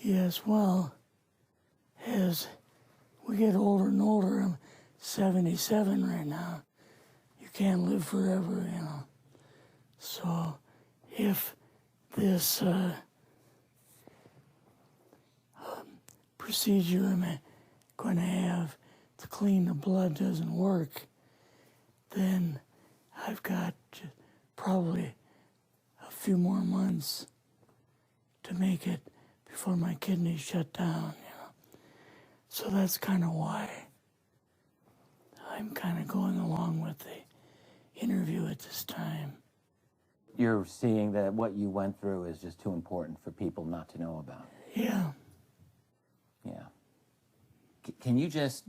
Yes, well, as we get older and older, I'm 77 right now. You can't live forever, you know. So if this procedure I'm going to have to clean the blood doesn't work, then I've got probably a few more months to make it before my kidneys shut down, you know. So that's kind of why I'm kind of going along with the interview at this time. You're seeing that what you went through is just too important for people not to know about. Yeah. Yeah. Can you just,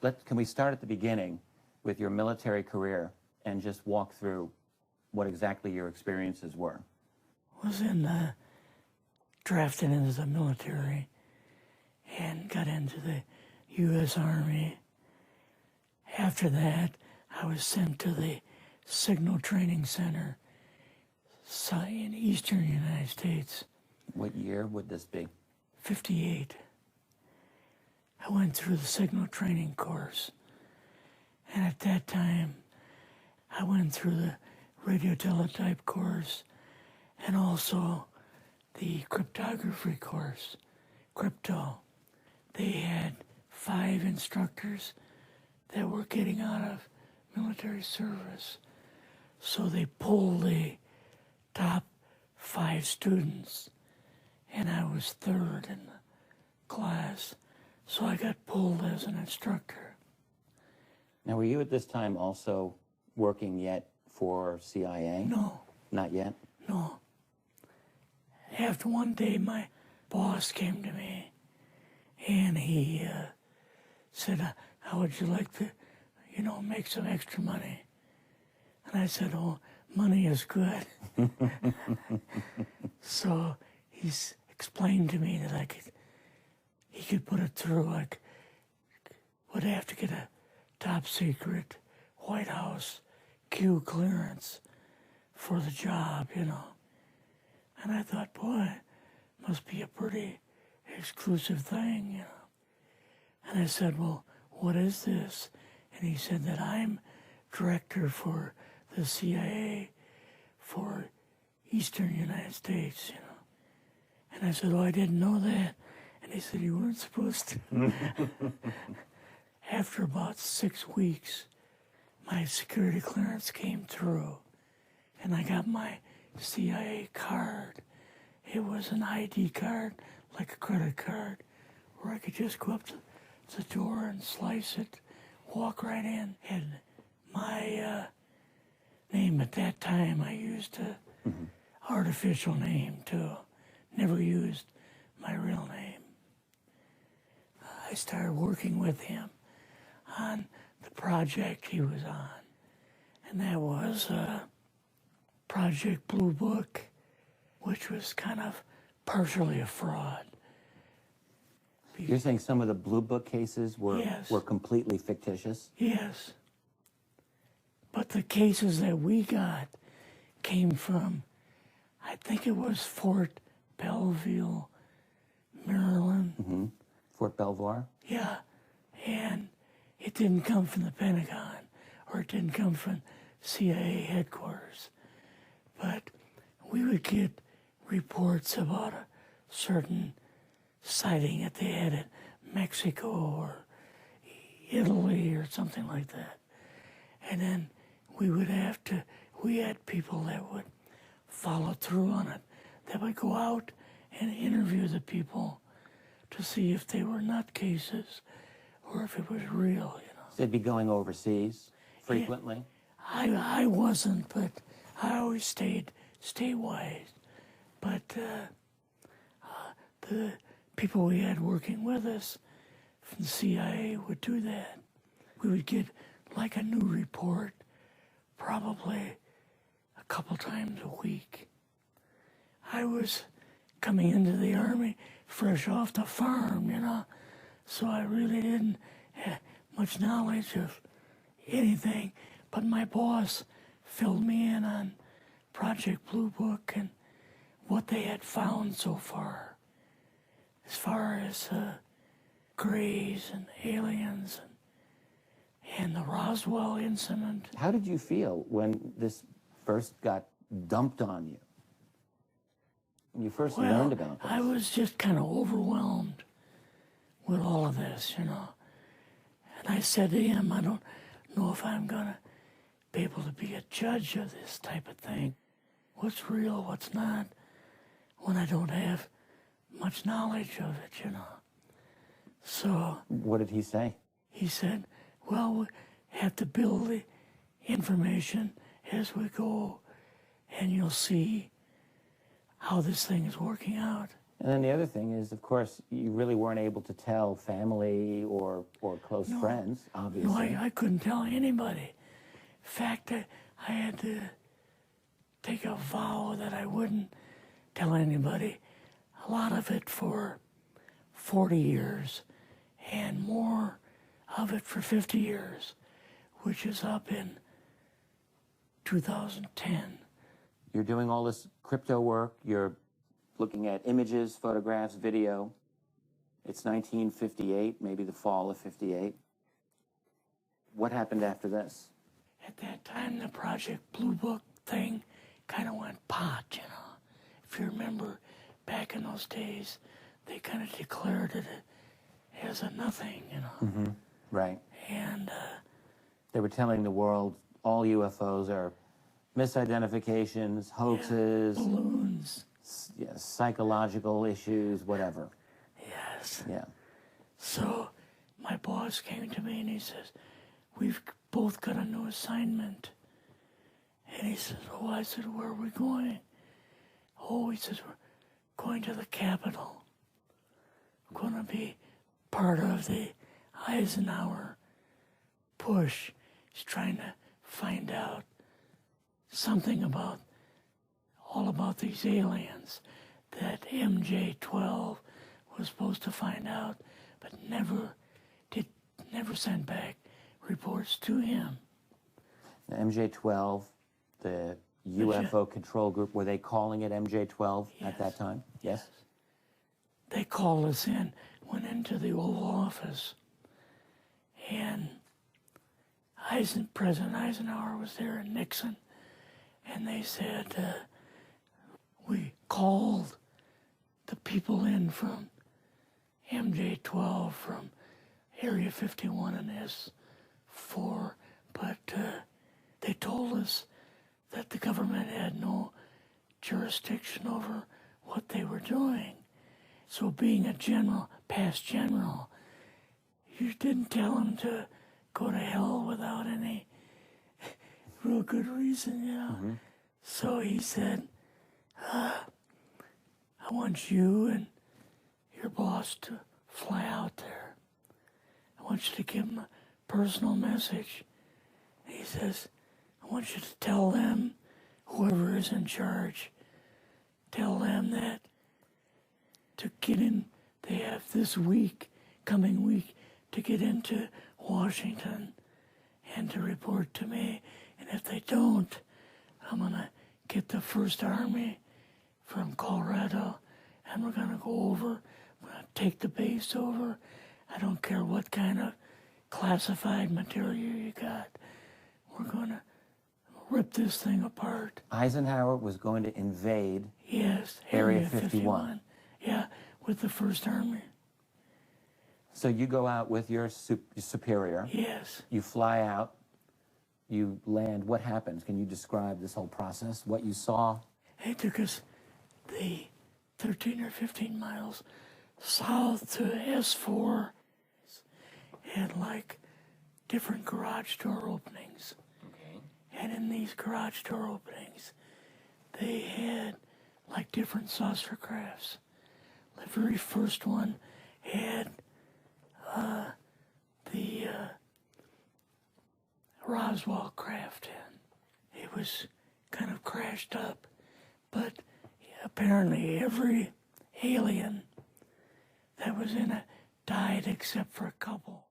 can we start at the beginning with your military career and just walk through what exactly your experiences were? Was drafted into the military and got into the U.S. Army. After that, I was sent to the Signal Training Center in eastern United States. What year would this be? 58. I went through the Signal Training course. And at that time, I went through the radio teletype course and also the cryptography course, crypto. They had 5 instructors that were getting out of military service. So they pulled the top 5 students, and I was 3rd in the class. So I got pulled as an instructor. Now, were you at this time also working yet for CIA? No. Not yet? No. After one day, my boss came to me, and he said, how would you like to, make some extra money? And I said, oh, money is good. So he explained to me that he could put it through. I would have to get a top secret White House Q clearance for the job, And I thought, boy, must be a pretty exclusive thing, And I said, well, what is this? And he said that I'm director for the CIA for Eastern United States, And I said, oh, I didn't know that. And he said, you weren't supposed to. After about 6 weeks, my security clearance came through, and I got my CIA card. It was an ID card, like a credit card, where I could just go up to the door and slice it, walk right in. And my name at that time, I used a artificial name too. Never used my real name. I started working with him on the project he was on, and that was Project Blue Book, which was kind of partially a fraud. You're saying some of the Blue Book cases were completely fictitious? Yes. But the cases that we got came from, I think it was Fort Belvoir, Maryland. Fort Belvoir? Yeah. And it didn't come from the Pentagon, or it didn't come from CIA headquarters. But we would get reports about a certain sighting that they had in Mexico or Italy or something like that. And then we had people that would follow through on it, that would go out and interview the people to see if they were nutcases or if it was real, So they'd be going overseas frequently? Yeah, I wasn't, but I always stayed statewide. But the people we had working with us from the CIA would do that. We would get like a new report probably a couple times a week. I was coming into the Army fresh off the farm, so I really didn't have much knowledge of anything, but my boss filled me in on Project Blue Book and what they had found so far. as far as Greys and aliens and the Roswell incident. How did you feel when this first got dumped on you? When you first learned about this? I was just kind of overwhelmed with all of this, And I said to him, I don't know if I'm going to be able to be a judge of this type of thing. What's real, what's not, when I don't have much knowledge of it, So... What did he say? He said, well, we have to build the information as we go, and you'll see how this thing is working out. And then the other thing is, of course, you really weren't able to tell family or close friends, obviously. No, I couldn't tell anybody. In fact, I had to take a vow that I wouldn't tell anybody. A lot of it for 40 years, and more of it for 50 years, which is up in 2010. You're doing all this crypto work. You're looking at images, photographs, video. It's 1958, maybe the fall of 58. What happened after this? At that time, the Project Blue Book thing kind of went pot, If you remember, back in those days, they kind of declared it as a nothing, Mm-hmm. Right. And they were telling the world all UFOs are misidentifications, hoaxes, balloons. Psychological issues, whatever. Yes. Yeah. So my boss came to me and he says, we've both got a new assignment. And he says, oh, I said, where are we going? Oh, he says, we're going to the Capitol. We're going to be part of the Eisenhower push. He's trying to find out something about all about these aliens that MJ-12 was supposed to find out, but never sent back reports to him. The MJ-12, the UFO control group, were they calling it MJ-12 at that time? Yes. They called us in, went into the Oval Office, and President Eisenhower was there and Nixon, and they said, we called the people in from MJ-12 from Area 51 and S4, but they told us that the government had no jurisdiction over what they were doing. So being a general, past general, you didn't tell them to go to hell without any real good reason, Mm-hmm. So he said, I want you and your boss to fly out there. I want you to give them a personal message. He says, I want you to tell them, whoever is in charge, tell them that to get in, they have this week, coming week, to get into Washington and to report to me. And if they don't, I'm going to get the First Army from Colorado, and we're going to go over, we're going to take the base over. I don't care what kind of classified material you got. We're going to rip this thing apart. Eisenhower was going to invade Area 51. Yeah, with the First Army. So you go out with your superior. Yes. You fly out. You land. What happens? Can you describe this whole process, what you saw? It took us the 13 or 15 miles south to S4 and like different garage door openings. Okay. And in these garage door openings, they had like different saucer crafts. The very first one had the Roswell craft in. It was kind of crashed up, but apparently every alien that was in it died except for a couple.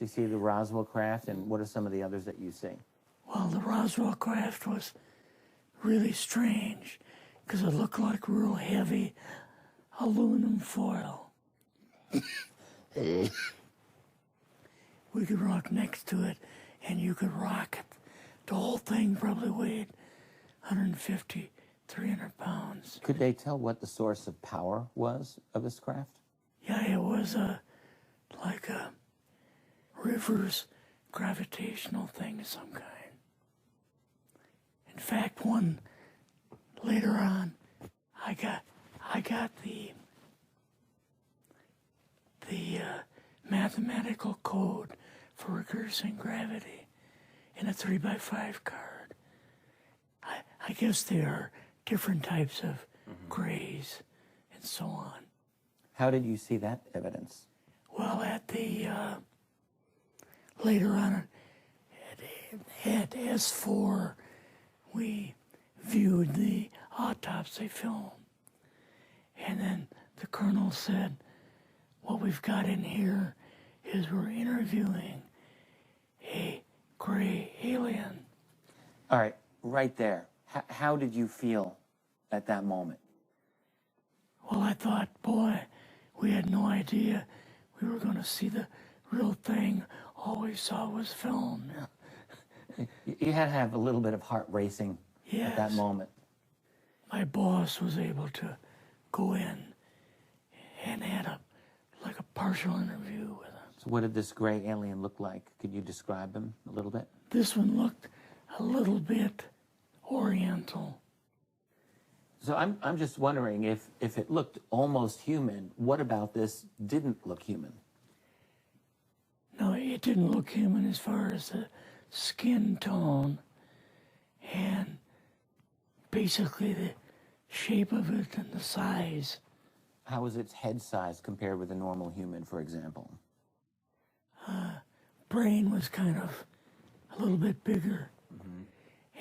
So you see the Roswell craft, and what are some of the others that you see? Well, the Roswell craft was really strange because it looked like real heavy aluminum foil. We could rock next to it, and you could rock it. The whole thing probably weighed 150, 300 pounds. Could they tell what the source of power was of this craft? Yeah, it was like a reverse gravitational thing of some kind. In fact, one later on, I got the mathematical code for reversing gravity in a 3x5 card. I guess there are different types of grays and so on. How did you see that evidence? Well, at the later on at S4, we viewed the autopsy film, and then the colonel said, "What we've got in here is we're interviewing a gray alien." All right, right there. How did you feel at that moment? Well, I thought, boy, we had no idea we were going to see the real thing. All we saw was film. You had to have a little bit of heart racing at that moment. My boss was able to go in and had like a partial interview with him. So what did this gray alien look like? Could you describe him a little bit? This one looked a little bit oriental. So I'm just wondering if it looked almost human, what about this didn't look human? No, it didn't look human as far as the skin tone and basically the shape of it and the size. How was its head size compared with a normal human, for example? Brain was kind of a little bit bigger.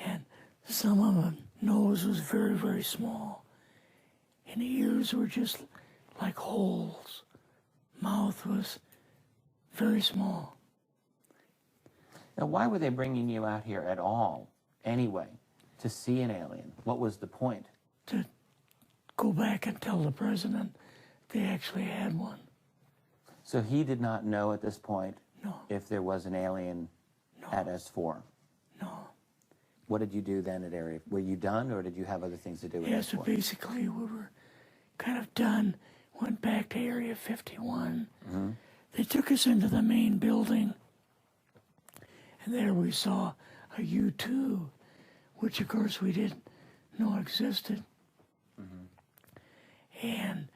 And some of the nose was very, very small. And the ears were just like holes. Mouth was very small. Now, why were they bringing you out here at all, anyway, to see an alien? What was the point? To go back and tell the president they actually had one. So he did not know at this point No. if there was an alien at S4? No. What did you do then at Area? Were you done, or did you have other things to do with Yeah, S4? so basically we were kind of done, went back to Area 51. They took us into the main building, and there we saw a U-2, which of course we didn't know existed. And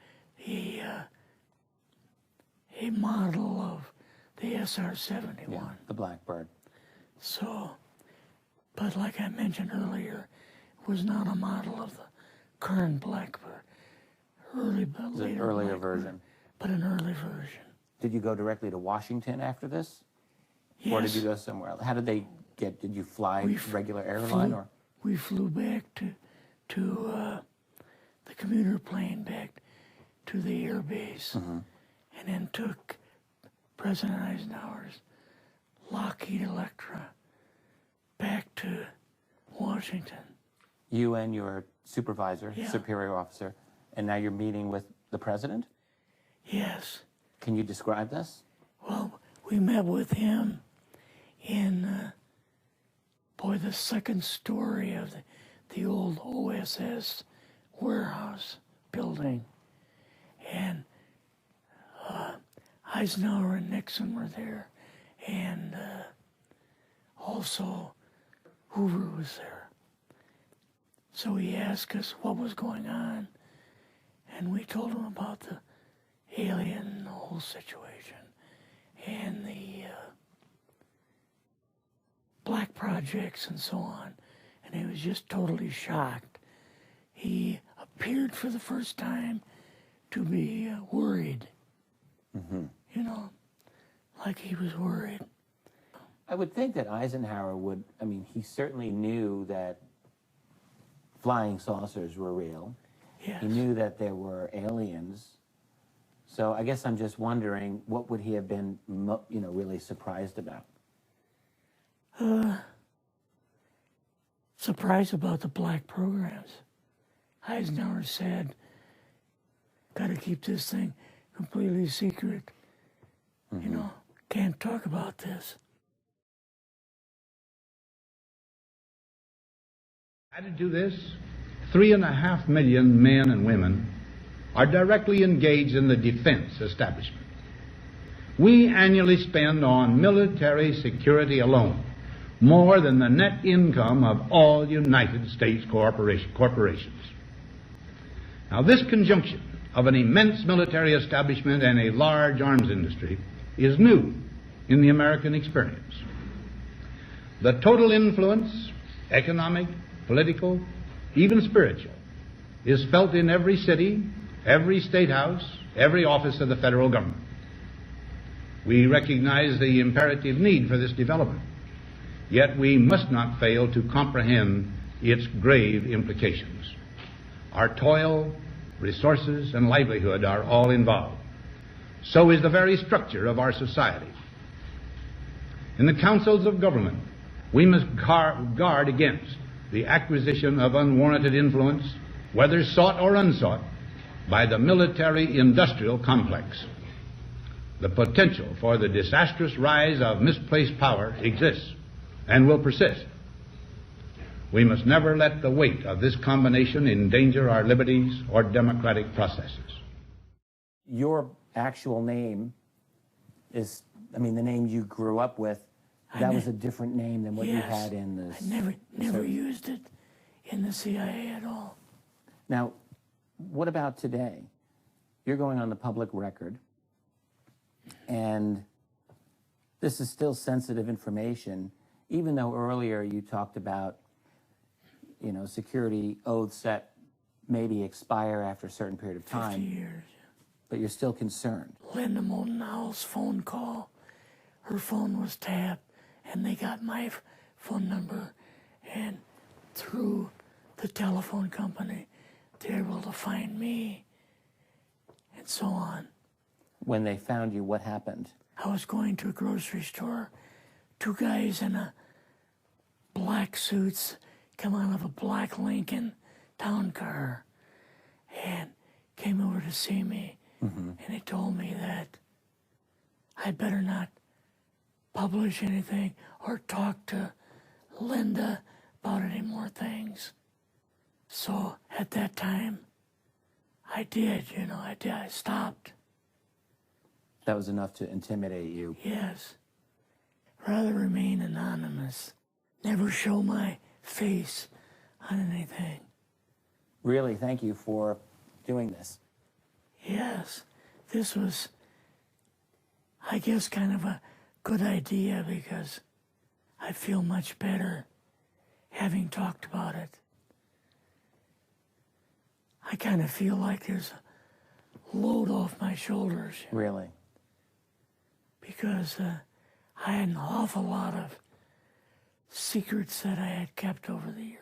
a model of the SR-71. Yeah, the Blackbird. So, but like I mentioned earlier, it was not a model of the current Blackbird. Later an earlier Blackbird, version. But an early version. Did you go directly to Washington after this? Yes. Or did you go somewhere else? How did they get, did you fly regular airline or? We flew back to the commuter plane back to the air base, and then took President Eisenhower's Lockheed Electra back to Washington. You and your supervisor, Yeah. superior officer, and now you're meeting with the president? Yes. Can you describe this? Well, we met with him in, the second story of the old OSS warehouse building. And Eisenhower and Nixon were there, and also Hoover was there. So he asked us what was going on, and we told him about the alien and the whole situation, and the black projects and so on, and he was just totally shocked. He appeared for the first time to be worried, you know, like he was worried. I would think that Eisenhower would, I mean, he certainly knew that flying saucers were real. Yes. He knew that there were aliens So I guess I'm just wondering, what would he have been, really surprised about? Surprised about the black programs. Eisenhower said, got to keep this thing completely secret. Can't talk about this. Added to this, 3.5 million men and women are directly engaged in the defense establishment. We annually spend on military security alone more than the net income of all United States corporations. Now, this conjunction of an immense military establishment and a large arms industry is new in the American experience. The total influence, economic, political, even spiritual, is felt in every city, every state house, every office of the federal government. We recognize the imperative need for this development, yet we must not fail to comprehend its grave implications. Our toil, resources, and livelihood are all involved. So is the very structure of our society. In the councils of government, we must guard against the acquisition of unwarranted influence, whether sought or unsought, by the military-industrial complex. The potential for the disastrous rise of misplaced power exists and will persist. We must never let the weight of this combination endanger our liberties or democratic processes. Your actual name is, the name you grew up with, that was a different name than what you had in the... I never used it in the CIA at all. Now, what about today? You're going on the public record, and this is still sensitive information, even though earlier you talked about, security oaths that maybe expire after a certain period of time. 50 years. But you're still concerned. Linda Moultonow's phone call, her phone was tapped, and they got my phone number, and through the telephone company, they're able to find me, and so on. When they found you, what happened? I was going to a grocery store. Two guys in black suits come out of a black Lincoln town car and came over to see me. And they told me that I'd better not publish anything or talk to Linda about any more things. So at that time, I did, I stopped. That was enough to intimidate you. Yes. Rather remain anonymous. Never show my face on anything. Really, thank you for doing this. Yes, this was, I guess, kind of a good idea because I feel much better having talked about it. I kind of feel like there's a load off my shoulders. Really? Because I had an awful lot of secrets that I had kept over the years.